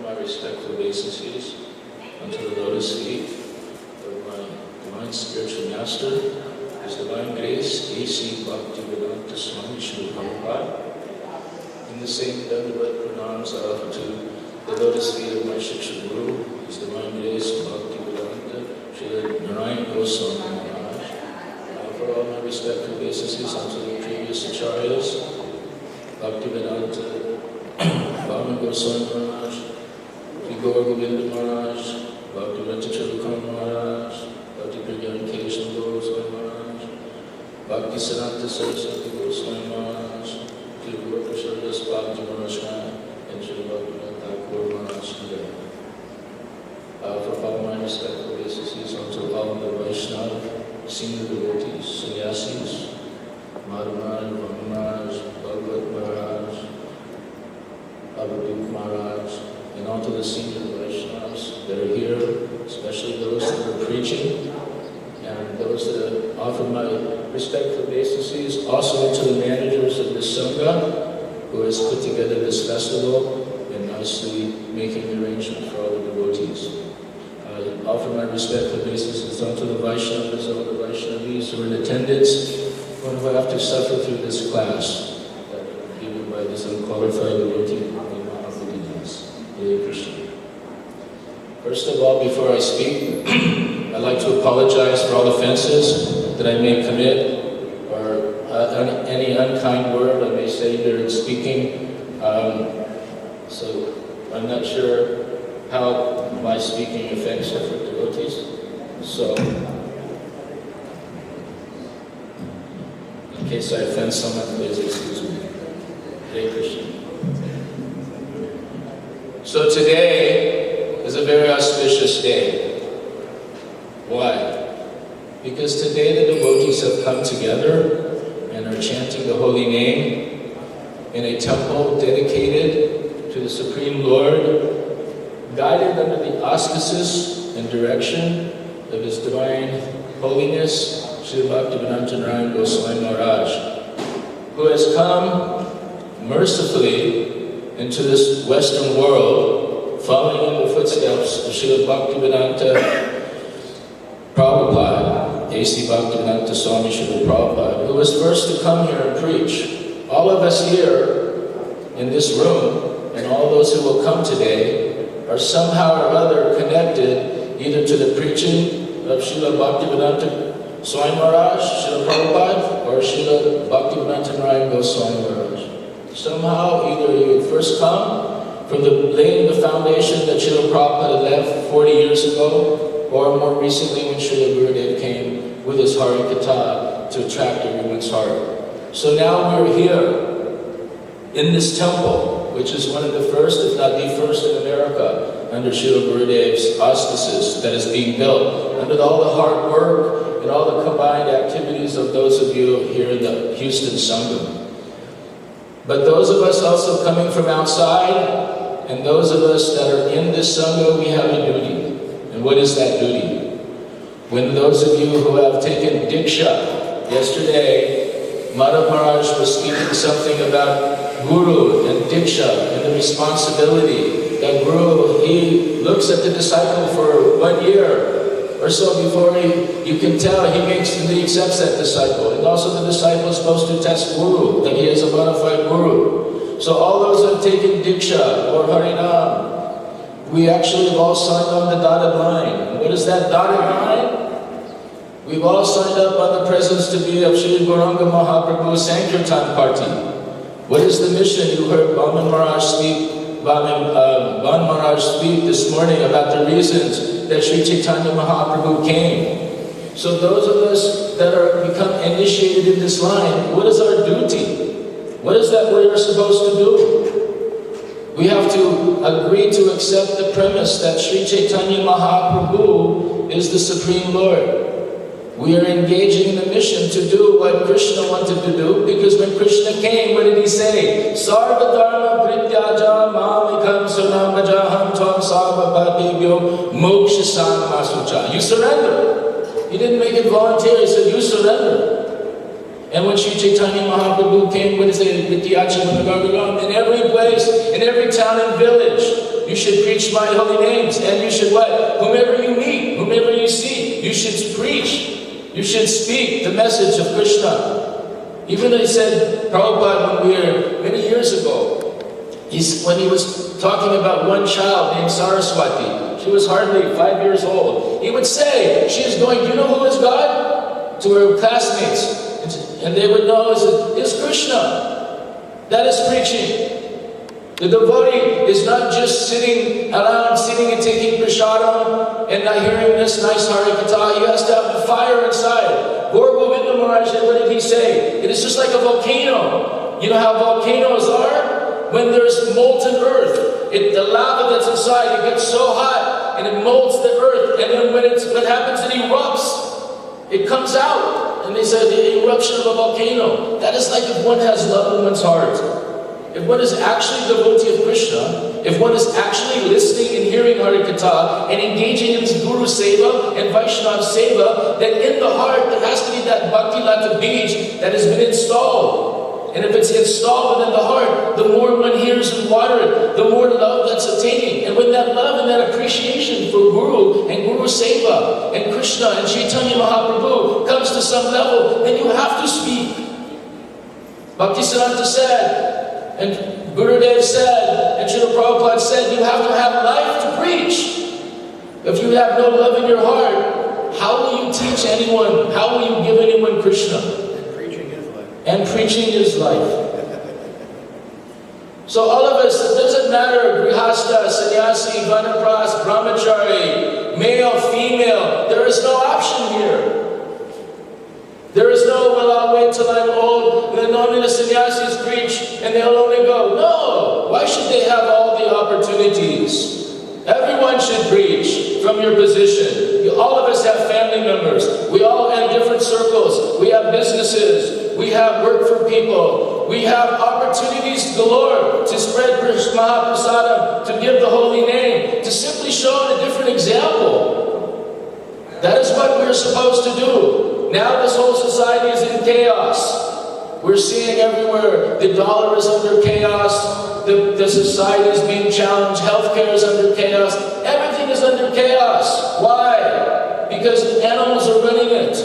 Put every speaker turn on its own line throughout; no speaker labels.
my respectful obeisances unto the lotus feet of my divine spiritual master, His Divine Grace, A.C. Bhaktivedanta Swami Srila Prabhupada. In the same Dandavat pranams I offer to the lotus feet of my Shiksha Guru, His Divine Grace, Bhaktivedanta Srila Narayan Goswami Maharaj. I offer all my respectful obeisances unto the previous acharyas, Bhaktivedanta Bhavan Goswami Maharaj, Sri Gaur Govinda Maharaj, Bhaktivedanta Chilukam Maharaj, Bhakti Pragyan Keshan Goswami Maharaj, Bhakti Siddhanta Saraswati Goswami Maharaj, Sri Gaur Krishnadas Bhakti Maharaj, and Sri Bhaktivedanta Thakur Maharaj. For all my respectful obeisances unto all the Vaishnava, senior devotees, sannyasis, Madhavan, Maharaj, Bhagavat Maharaj, Abhiduk Maharaj, and all to the senior Vaishnavas that are here, especially those that are preaching, and those that offer my respectful obeisances, also to the managers of this Sangha, who has put together this festival and nicely making the arrangement for all the devotees. I offer my respectful obeisances unto the Vaishnavas, all the Vaishnavis who are in attendance, who have to suffer through this class given by this unqualified devotee. First of all, before I speak, I'd like to apologize for all offenses that I may commit, or any unkind word I may say during speaking. So I'm not sure how my speaking affects different devotees. So, in case I offend someone, please excuse me. Hare Krishna. So today is a very auspicious day. Why? Because today the devotees have come together and are chanting the holy name in a temple dedicated to the Supreme Lord, guided under the auspices and direction of His Divine Holiness, Srila Bhaktivedanta Narayan Goswami Maharaj, who has come mercifully into this Western world, following in the footsteps of Srila Bhaktivedanta Prabhupada, A.C. Bhaktivedanta Swami Srila Prabhupada, who was first to come here and preach. All of us here in this room, and all those who will come today, are somehow or other connected either to the preaching of Srila Bhaktivedanta Swami Maharaj, Srila Prabhupada, or Srila Bhaktivedanta Narayan Goswami Maharaj. Somehow, either you would first come from the laying the foundation that Srila Prabhupada left 40 years ago, or more recently when Srila Gurudev came with his Hari Katha to attract everyone's heart. So now we're here in this temple, which is one of the first, if not the first in America, under Srila Gurudev's auspices, that is being built, under all the hard work and all the combined activities of those of you here in the Houston Sangha. But those of us also coming from outside, and those of us that are in this Sangha, we have a duty. And what is that duty? When those of you who have taken Diksha, yesterday, Madhav Maharaj was speaking something about Guru and Diksha and the responsibility that Guru, he looks at the disciple for 1 year or so before you can tell he accepts that disciple. And also the disciple is supposed to test Guru, that he is a bona fide Guru. So all those who have taken Diksha or Harinam, we actually have all signed on the dotted line. What is that dotted line? We've all signed up on the presence to be of Sri Gauranga Mahaprabhu's Sankirtan party. What is the mission? You heard Bhavan Maharaj speak this morning about the reasons that Sri Chaitanya Mahaprabhu came. So those of us that are become initiated in this line, what is our duty? What is that we are supposed to do? We have to agree to accept the premise that Sri Chaitanya Mahaprabhu is the Supreme Lord. We are engaging in the mission to do what Krishna wanted to do, because when Krishna came, what did he say? Sarva dharma prityaja mamikam sunamajaham tvam sarva bhadibhyo moksha samasucha. You surrender. He didn't make it volunteer, he said, you surrender. And when Sri Chaitanya Mahaprabhu came, what is it? In every place, in every town and village, You should preach my holy names. And you should what? Whomever you meet, whomever you see, you should preach. You should speak the message of Krishna. Even though he said, Prabhupada, many years ago, when he was talking about one child named Saraswati, she was hardly 5 years old, he would say, she is going, do you know who is God? To her classmates. And they would know it's Krishna. That is preaching. The devotee is not just sitting and taking prasadam and not hearing this nice Harikatha. He has to have the fire inside. Gaur Govinda Maharaj, what did he say? It is just like a volcano. You know how volcanoes are? When there's molten earth, the lava that's inside, it gets so hot and it molds the earth. And then what happens, it erupts. It comes out. And they say the eruption of a volcano. That is like if one has love in one's heart. If one is actually a devotee of Krishna, if one is actually listening and hearing Harikatha and engaging in Guru Seva and Vaishnava Seva, then in the heart there has to be that Bhakti Lata Bij that has been installed. And if it's installed within the heart, the more one hears and water it, the more love that's attaining. And when that love and that appreciation for Guru and Guru Seva and Krishna and Chaitanya Mahaprabhu comes to some level, then you have to speak. Bhaktisiddhanta said, and Gurudev said, and Srila Prabhupada said, you have to have life to preach. If you have no love in your heart, how will you teach anyone? How will you give anyone Krishna?
And preaching is life.
And preaching is life. So all of us, it doesn't matter, Grihastha, Sannyasi, Vanapras, Brahmachari, male, female, there is no option here. There is no, well, I'll wait till I'm old, and then only the sannyasis preach, and they'll only go. No! Why should they have all the opportunities? Everyone should preach from your position. All of us have family members. We all have different circles. We have businesses. We have work for people. We have opportunities galore to spread Mahaprasadam, to give the holy name, to simply show a different example. That is what we're supposed to do. Now this whole society is in chaos. We're seeing everywhere the dollar is under chaos, the society is being challenged, healthcare is under chaos, everything is under chaos. Why? Because animals are running it.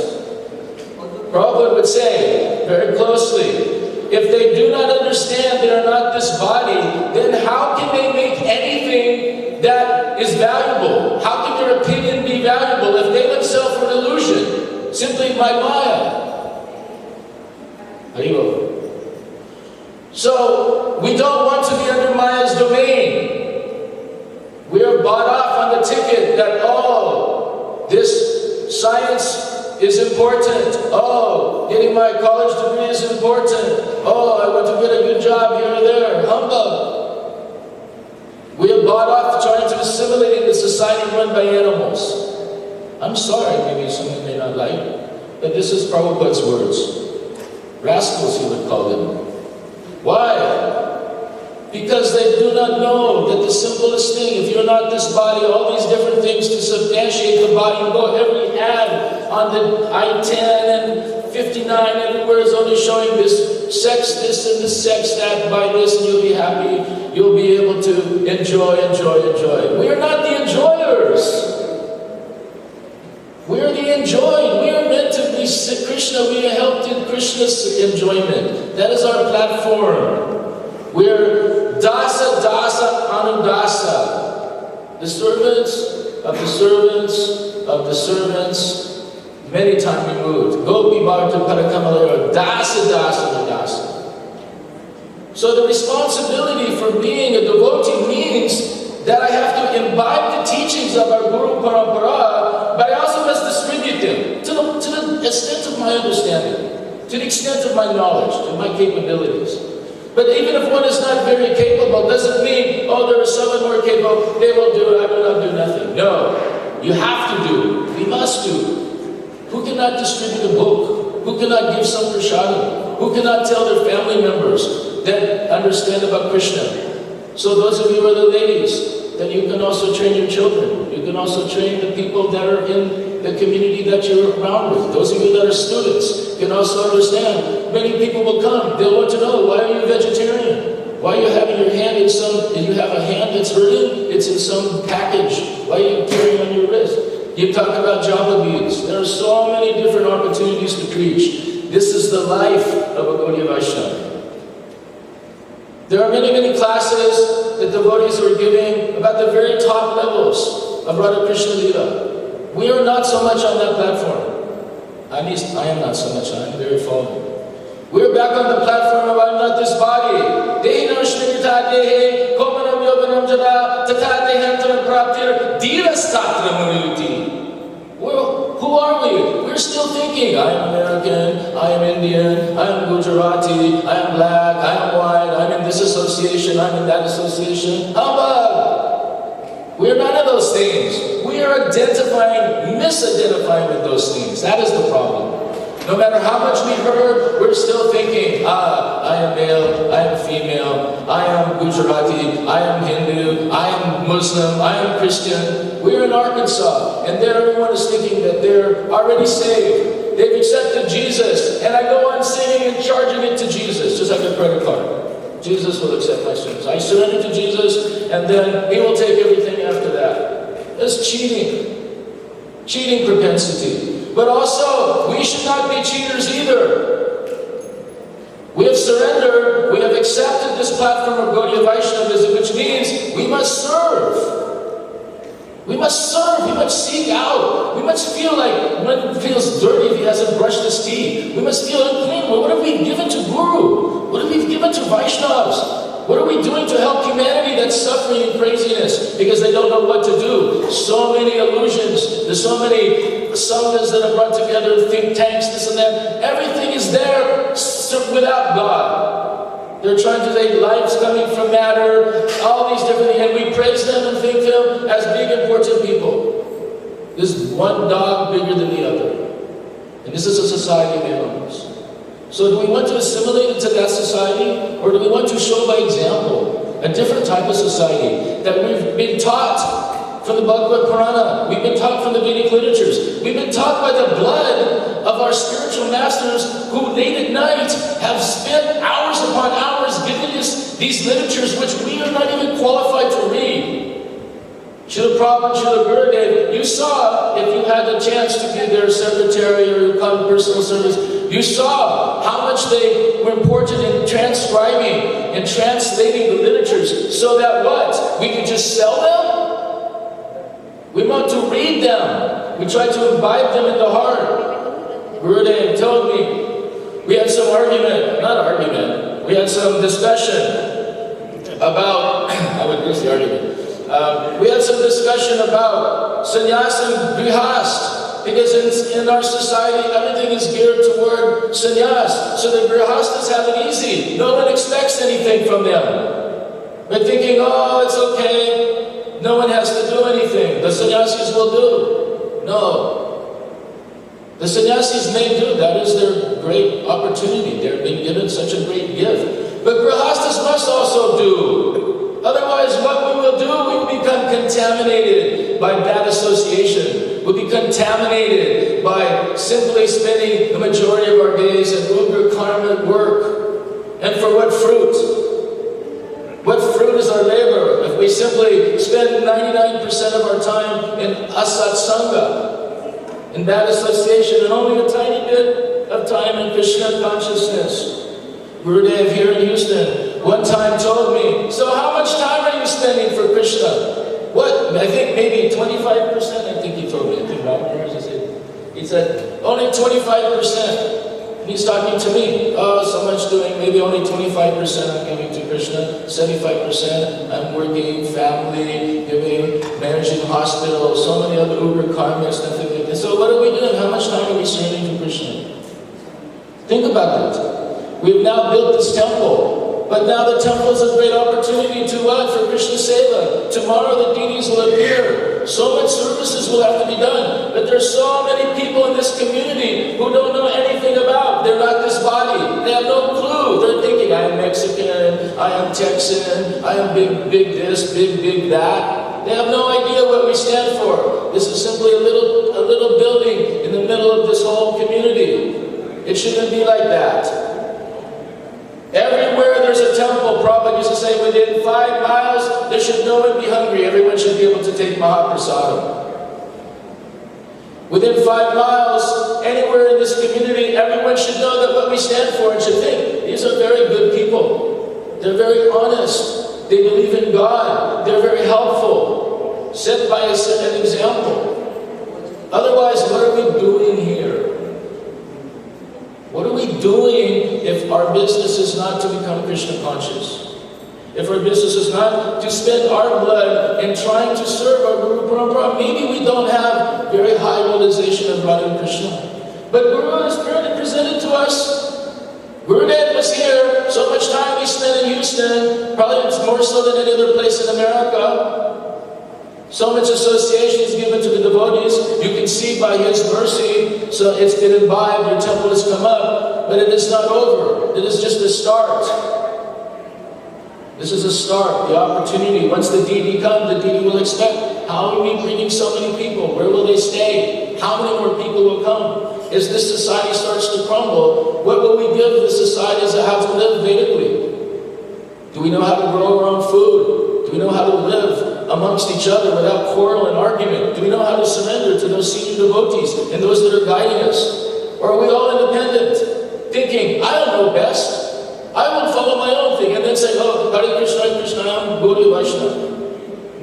Prabhupada would say very closely, if they do not understand they are not this body, then how can they make anything that is valuable? How can their opinion be valuable if they themselves are an illusion? Simply by Maya. So, we don't want to be under Maya's domain. We are bought off on the ticket that, oh, this science is important. Oh, getting my college degree is important. Oh, I want to get a good job here or there. Humbug. We are bought off trying to assimilate in the society run by animals. I'm sorry, maybe someone may not like, but this is Prabhupada's words. Rascals, he would call them. Why? Because they do not know that the simplest thing, if you're not this body, all these different things to substantiate the body, you go every ad on the I-10 and 59, everywhere is only showing this sex this and this sex that, buy this and you'll be happy, you'll be able to enjoy. We are not the enjoyers. We are the enjoyed. We are meant to be Krishna. We are helped in Krishna's enjoyment. That is our platform. We are dasa, dasa, anudasa. The servants of the servants of the servants, many times removed. Gopi bharta parakamalaya, dasa, dasa, anudasa. So the responsibility for being a devotee means that I have to imbibe the teachings of our Guru Parampara, but I also must distribute them to the extent of my understanding, to the extent of my knowledge, to my capabilities. But even if one is not very capable, doesn't mean, oh, there is someone more capable, they will do it, I will not do nothing. No, you have to do, we must do. Who cannot distribute a book? Who cannot give some prasadam? Who cannot tell their family members that understand about Krishna? So those of you who are the ladies, then you can also train your children. You can also train the people that are in the community that you're around with. Those of you that are students can also understand. Many people will come. They'll want to know, why are you vegetarian? Why are you having your hand in some, you have a hand that's hurting? It's in some package. Why are you carrying on your wrist? You talk about japa beads. There are so many different opportunities to preach. This is the life of a Gaudiya Vaishnava. There are many, many classes that devotees are giving about the very top levels of Radha Krishna Leela. We are not so much on that platform. At least I am not so much. I am very fallen. We're back on the platform of I'm not this body. Dehinam shmirita dehe, komanam yoganam jada, tata dehantam praptir, dirastatra munuti. Who are we? We're still thinking, I am American, I am Indian, I am Gujarati, I am black, I am white, I'm in this association, I'm in that association. Humbug! We're none of those things. We are identifying, misidentifying with those things. That is the problem. No matter how much we heard, we're still thinking, I am male, I am female, I am Gujarati, I am Hindu, I am Muslim, I am Christian. We're in Arkansas, and there everyone is thinking that they're already saved. They've accepted Jesus, and I go on singing and charging it to Jesus, just like a credit card. Jesus will accept my sins. I surrender to Jesus, and then He will take everything after that. It's cheating. Cheating propensity. But also, we should not be cheaters either. We have surrendered, we have accepted this platform of Gaudiya Vaishnavism, which means we must serve. We must serve, we must seek out. We must feel like one feels dirty if he hasn't brushed his teeth. We must feel unclean. What have we given to Guru? What have we given to Vaishnavas? What are we doing to help humanity that's suffering in craziness because they don't know what to do? So many illusions. There's so many sanghas that are brought together, think tanks, this and that. Everything is there without God. They're trying to say life's coming from matter, all these different things, and we praise them and think them as big, important people. There's one dog bigger than the other. And this is a society of animals. So do we want to assimilate into that society, or do we want to show by example a different type of society that we've been taught from the Bhagavad Purana, we've been taught from the Vedic literatures, we've been taught by the blood of our spiritual masters who late at night have spent hours upon hours giving us these literatures which we are not even qualified to read. Srila Prabhu and Srila Gurudev, you saw, if you had the chance to be their secretary or come personal service, you saw how much they were important in transcribing and translating the literatures so that what? We could just sell them? We want to read them. We try to imbibe them in the heart. Gurudev told me, we had some argument, we had some discussion about, we had some discussion about sannyas and grihast. Because in our society, everything is geared toward sannyas. So the grihastas have it easy. No one expects anything from them. They're thinking, oh, it's okay. No one has to do anything. The sannyasis will do. No. The sannyasis may do. That is their great opportunity. They're being given such a great gift. But grihastas must also do. Otherwise, what we will do, we will become contaminated by bad association. We'll be contaminated by simply spending the majority of our days in ugra karma work. And for what fruit? What fruit is our labor if we simply spend 99% of our time in asat sangha, in bad association, and only a tiny bit of time in Krishna consciousness? Gurudev here in Houston one time told me, so how much time are you spending for Krishna? What? I think maybe 25%, I think he told me. I think he said, only 25%. And he's talking to me. Oh, so much doing, maybe only 25% I'm giving to Krishna. 75% I'm working, family, giving, managing hospitals, so many other uber karmas and things like that. So what are we doing? How much time are we serving to Krishna? Think about that. We've now built this temple. But now the temple is a great opportunity to what? For Krishna Seva. Tomorrow the deities will appear. So much services will have to be done. But there's so many people in this community who don't know anything about. They're not this body. They have no clue. They're thinking, I am Mexican, I am Texan, I am big this, big that. They have no idea what we stand for. This is simply a little building in the middle of this whole community. It shouldn't be like that. Everywhere there's there's a temple, Prabhupada used to say, within 5 miles, there should no one be hungry. Everyone should be able to take Mahaprasadam. Within 5 miles, anywhere in this community, everyone should know that what we stand for and should think, these are very good people. They're very honest. They believe in God. They're very helpful. Set by us an example. Otherwise, what are we doing here? What are we doing if our business is not to become Krishna conscious? If our business is not to spend our blood in trying to serve our Guru Parampara? Maybe we don't have very high realization of Radha and Krishna. But Guru is presented to us. Gurudev was here. So much time we spent in Houston. Probably more so than any other place in America. So much association is given to the devotees. You can see by His mercy. So it's been imbibed. Your temple has come up. But it is not over. It is just a start. This is a start, the opportunity. Once the deity comes, the deity will expect, how are we bringing so many people? Where will they stay? How many more people will come? As this society starts to crumble, what will we give the societies that have to live Vedically? Do we know how to grow our own food? Do we know how to live amongst each other without quarrel and argument? Do we know how to surrender to those senior devotees and those that are guiding us? Or are we all independent, thinking, I don't know best. I will follow my own thing and then say, oh, Hare Krishna, Hare Krishna, I'm Gaudiya Vaishnava.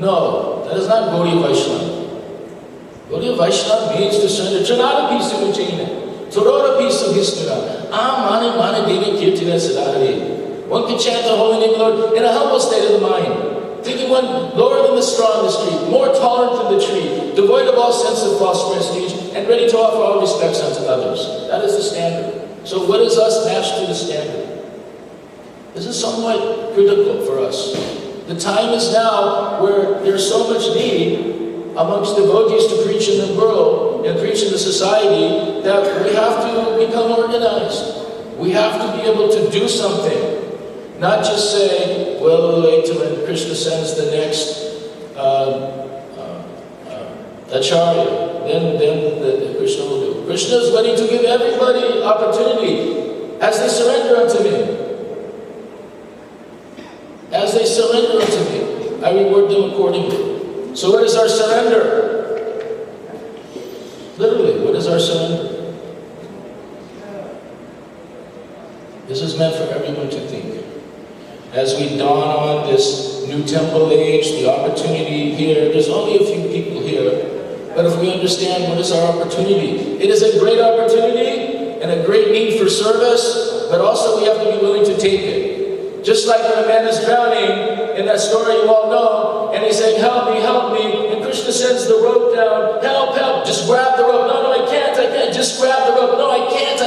No, that is not Gaudiya Vaishnava. Gaudiya Vaishnava means to surrender. Chanada pisu vichina, Torora pisu visnura, mane devi kirtina sadhari. One can chant the holy name of the Lord in a humble state of the mind, thinking one lower than the straw in the street, more tolerant than the tree, devoid of all sense of false prestige, and ready to offer all respects unto others. That is the standard. So what is us matched to the standard? This is somewhat critical for us. The time is now where there's so much need amongst devotees to preach in the world and preach in the society that we have to become organized. We have to be able to do something. Not just say, well, we'll wait till when Krishna sends the next Acharya. Then the Krishna will do. Krishna is ready to give everybody opportunity as they surrender unto me. As they surrender unto me, I reward them accordingly. So what is our surrender? Literally, what is our surrender? This is meant for everyone to think. As we dawn on this new temple age, the opportunity here, there's only a few people here, but if we understand what is our opportunity, it is a great opportunity and a great need for service, but also we have to be willing to take it. Just like when a man is drowning, in that story you all know, and he's saying, help me, and Krishna sends the rope down, help, just grab the rope. No, I can't, just grab the rope. No, I can't.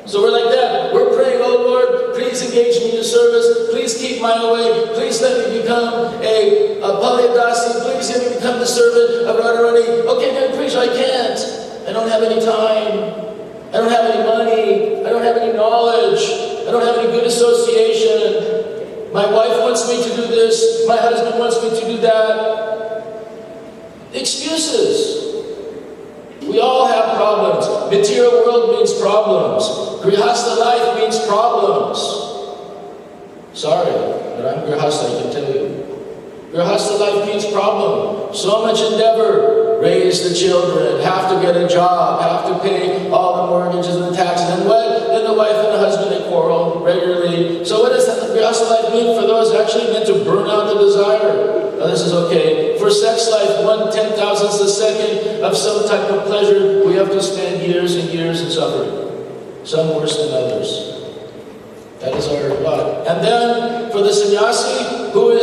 So we're like that. We're praying, oh Lord, please engage me in service, please keep my way, please let me become a Palyadasi, please let me become the servant of Radharani. Okay, then preach, I can't. I don't have any time. I don't have any money. I don't have any knowledge. I don't have any good association. My wife wants me to do this. My husband wants me to do that. Excuses. We all have problems. Material world means problems. Grihastha life means problems. Sorry, but I'm Grihastha, I can tell you. Grihastha life means problem. So much endeavor. Raise the children, have to get a job, have to pay all the mortgages and the taxes. And what? Then the wife and the husband, they quarrel regularly. So what does that Grihastha life mean for those actually meant to burn out the desire? Now this is okay. For sex life, 1/10,000th a second of some type of pleasure, we have to spend years and years in suffering. Some worse than others. That is our lot. And then for the sannyasi who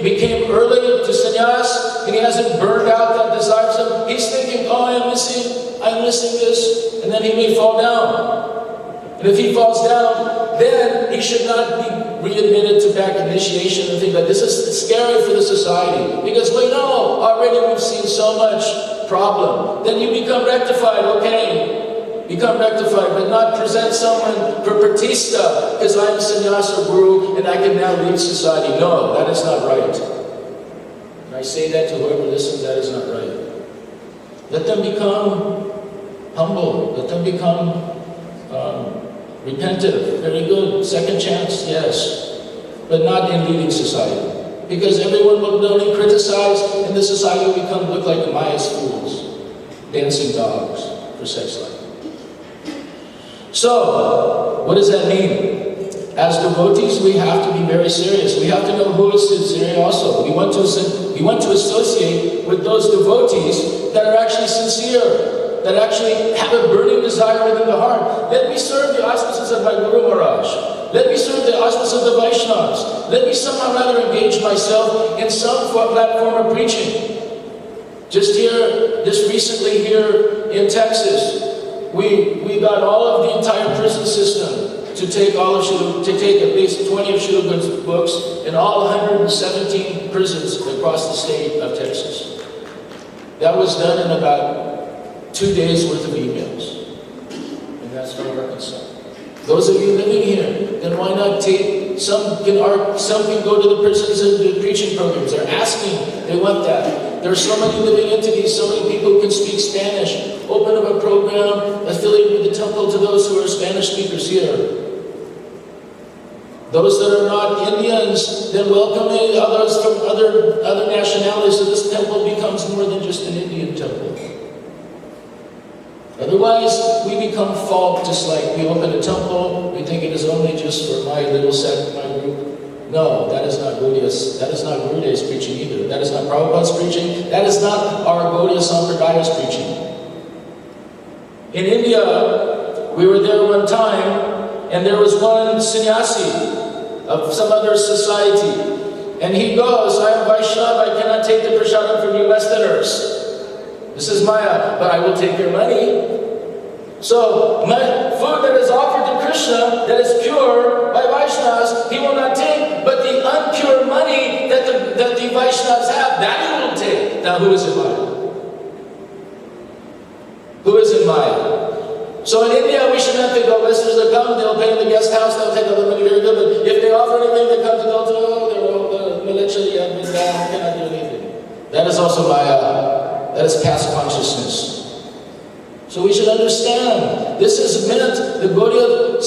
became early to sannyas and he hasn't burned out that desire, so he's thinking, oh, I'm missing this, and then he may fall down. And if he falls down, then he should not be readmitted to back initiation and things like this. Is scary for the society because we know already we've seen so much problem. Then you become rectified, okay. Become rectified, but not present someone for pratista because I'm sannyasa guru and I can now lead society. No, that is not right. And I say that to whoever listens, that is not right. Let them become humble. Let them become repentive, very good, second chance, yes, but not in leading society. Because everyone will only criticize, and the society will look like Maya's fools, dancing dogs for sex life. So, what does that mean? As devotees, we have to be very serious. We have to know who is sincere also. We want to associate with those devotees that are actually sincere, that actually have a burning desire within the heart. Let me serve the auspices of my Guru Maharaj. Let me serve the auspices of the Vaishnavas. Let me somehow rather engage myself in some platform of preaching. Just recently here in Texas, we got all of the entire prison system to take at least 20 of Srila books in all 117 prisons across the state of Texas. That was done in about 2 days worth of emails. And that's from Arkansas. Those of you living here, then why not take, some can go to the prisons and do preaching programs. They're asking, they want that. There are so many living entities, so many people who can speak Spanish. Open up a program affiliated with the temple to those who are Spanish speakers here. Those that are not Indians, then welcome others from other nationalities, so this temple becomes more than just an Indian temple. Otherwise, we become false, just like we open a temple, we think it is only just for my little sect, my group. No, that is not Gaudiya's preaching either. That is not Prabhupada's preaching. That is not our Gaudiya Sampradaya's preaching. In India, we were there one time, and there was one sannyasi of some other society. And he goes, I am Vaishnava, I cannot take the prasadam from you Westerners. This is Maya, but I will take your money. So, food that is offered to Krishna, that is pure by Vaishnavas, he will not take, but the unpure money that the Vaishnavas have, that he will take. Now, who is in Maya? Who is in Maya? So in India, we should not think, oh, Westerners will come, they'll pay in the guest house, they'll take all the money, very good, but if they offer anything, they come to the military, cannot do anything. That is also Maya. That is past consciousness. So we should understand, this is meant, the Gaudiya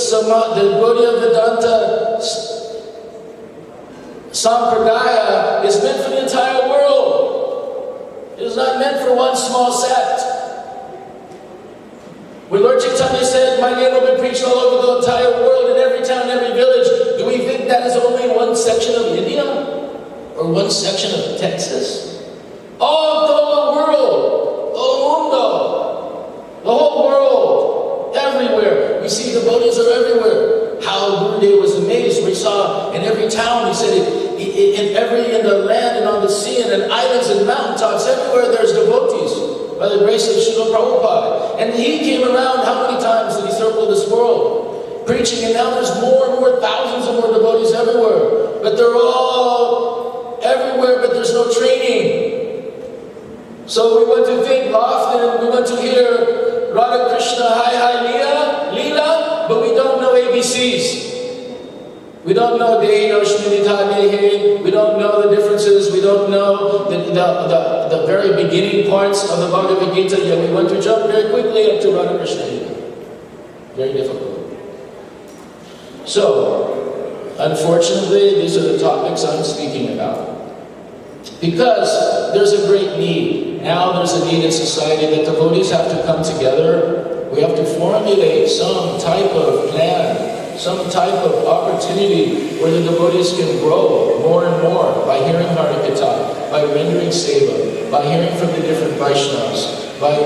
Vedanta Sampradaya is meant for the entire world. It is not meant for one small sect. When Lord Chaitanya said, my name will be preached all over the entire world, in every town, every village, do we think that is only one section of India? Or one section of Texas? All the world, the whole world, everywhere. We see devotees are everywhere. How Gurudev was amazed. We saw in every town, he said, in the land and on the sea and in islands and mountaintops, everywhere there's devotees. By the grace of Srila Prabhupada. And he came around, how many times did he circle this world? Preaching, and now there's more and more, thousands of more devotees everywhere. But they're all everywhere, but there's no training. So we want to think often, we want to hear Radha Krishna, Hi Leela, but we don't know ABCs. We don't know Dehi Noshminita Dehi. We don't know the differences. We don't know the very beginning parts of the Bhagavad Gita. Yet we want to jump very quickly up to Radha Krishna. Very difficult. So, unfortunately, these are the topics I'm speaking about. Because there's a great need. Now there's a need in society that devotees have to come together. We have to formulate some type of plan, some type of opportunity where the devotees can grow more and more by hearing Harikatha, by rendering seva, by hearing from the different Vaishnavas, by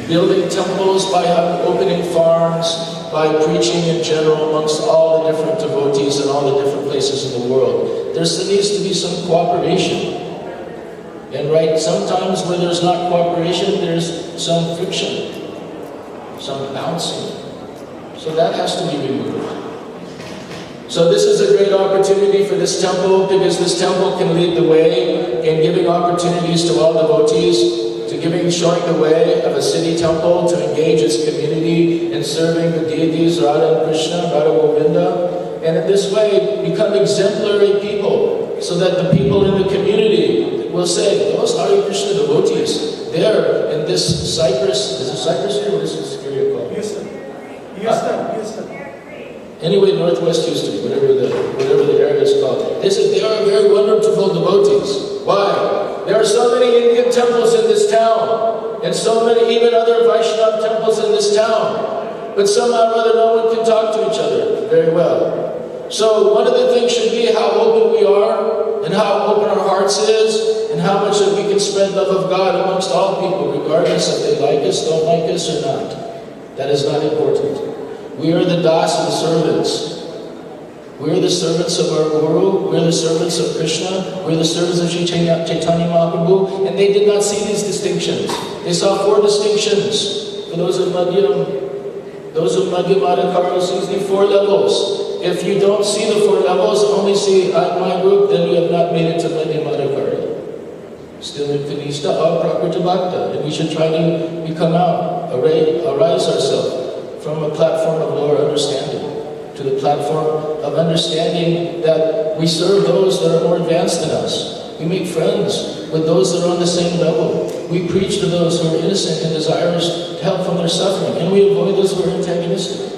building temples, by opening farms, by preaching in general amongst all the different devotees in all the different places in the world. There needs to be some cooperation. And sometimes where there's not cooperation, there's some friction, some bouncing. So that has to be removed. So this is a great opportunity for this temple, because this temple can lead the way in giving opportunities to all devotees, showing the way of a city temple to engage its community in serving the deities Radha and Krishna, Radha Govinda, and in this way become exemplary people, so that the people in the community will say, those Hare Krishna devotees, they're in this Cyprus, is it Cyprus here? What is this area called?
Houston.
Anyway, Northwest Houston, whatever the area is called. They said, they are very wonderful devotees. Why? There are so many Indian temples in this town, and so many even other Vaishnava temples in this town. But somehow or other, no one can talk to each other very well. So one of the things should be how open we are, and how open our hearts is, and how much that we can spread love of God amongst all people, regardless if they like us, don't like us, or not. That is not important. We are the das and servants. We are the servants of our Guru. We are the servants of Krishna. We are the servants of Chaitanya Mahaprabhu. And they did not see these distinctions. They saw 4 distinctions. For those of Madhyam, Adhikara sees the 4 levels. If you don't see the 4 levels, only see my group, then you have not made it to Madhyam Adhikara. Still in Kanishta or Prakrita Bhakta. And we should try to become out, arise ourselves from a platform of lower understanding to the platform of understanding that we serve those that are more advanced than us. We make friends with those that are on the same level. We preach to those who are innocent and desirous to help from their suffering. And we avoid those who are antagonistic.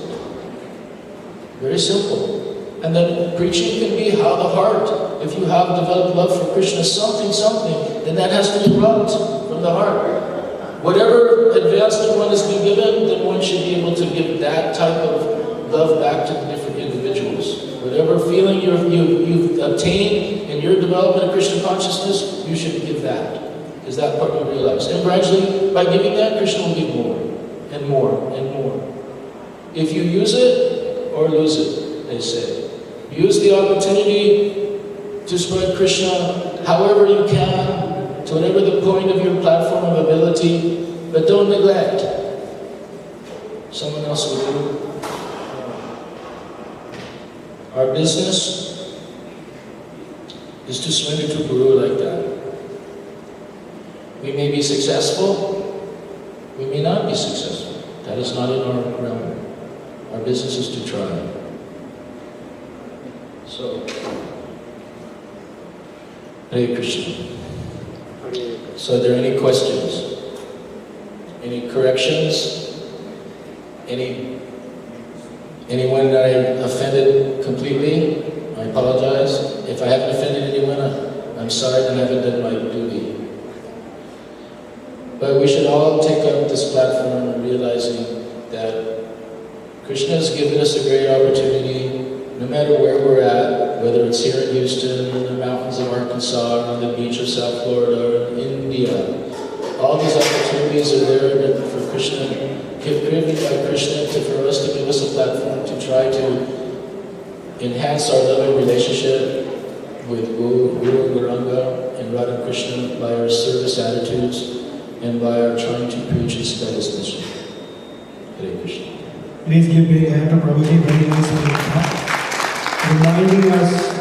Very simple. And then preaching can be how the heart, if you have developed love for Krishna, something, then that has to be brought from the heart. Whatever advancement one has been given, then one should be able to give that type of love back to the different individuals. Whatever feeling you've obtained in your development of Krishna consciousness, you should give that. Because that part you realize. And gradually, by giving that, Krishna will give more, and more, and more. If you use it, or lose it, they say. Use the opportunity to spread Krishna however you can, to whatever the point of your platform of ability, but don't neglect. Someone else will do. Our business is to surrender to Guru like that. We may be successful, we may not be successful. That is not in our realm. Our business is to try. So, Hare Krishna. So are there any questions? Any corrections? Anyone that I offended completely? I apologize. If I haven't offended anyone, I'm sorry that I haven't done my duty. But we should all take up this platform realizing that Krishna has given us a great opportunity, no matter where we're at, whether it's here in Houston, or in the mountains of Arkansas, or on the beach of South Florida, or in India. All these opportunities are there for Krishna, given by Krishna for us to give us a platform to try to enhance our loving relationship with Guru, Gauranga, and Radha Krishna by our service attitudes and by our trying to preach and spread his mission. Hare Krishna.
Please give a hand to Prabhuji, very nice, reminding us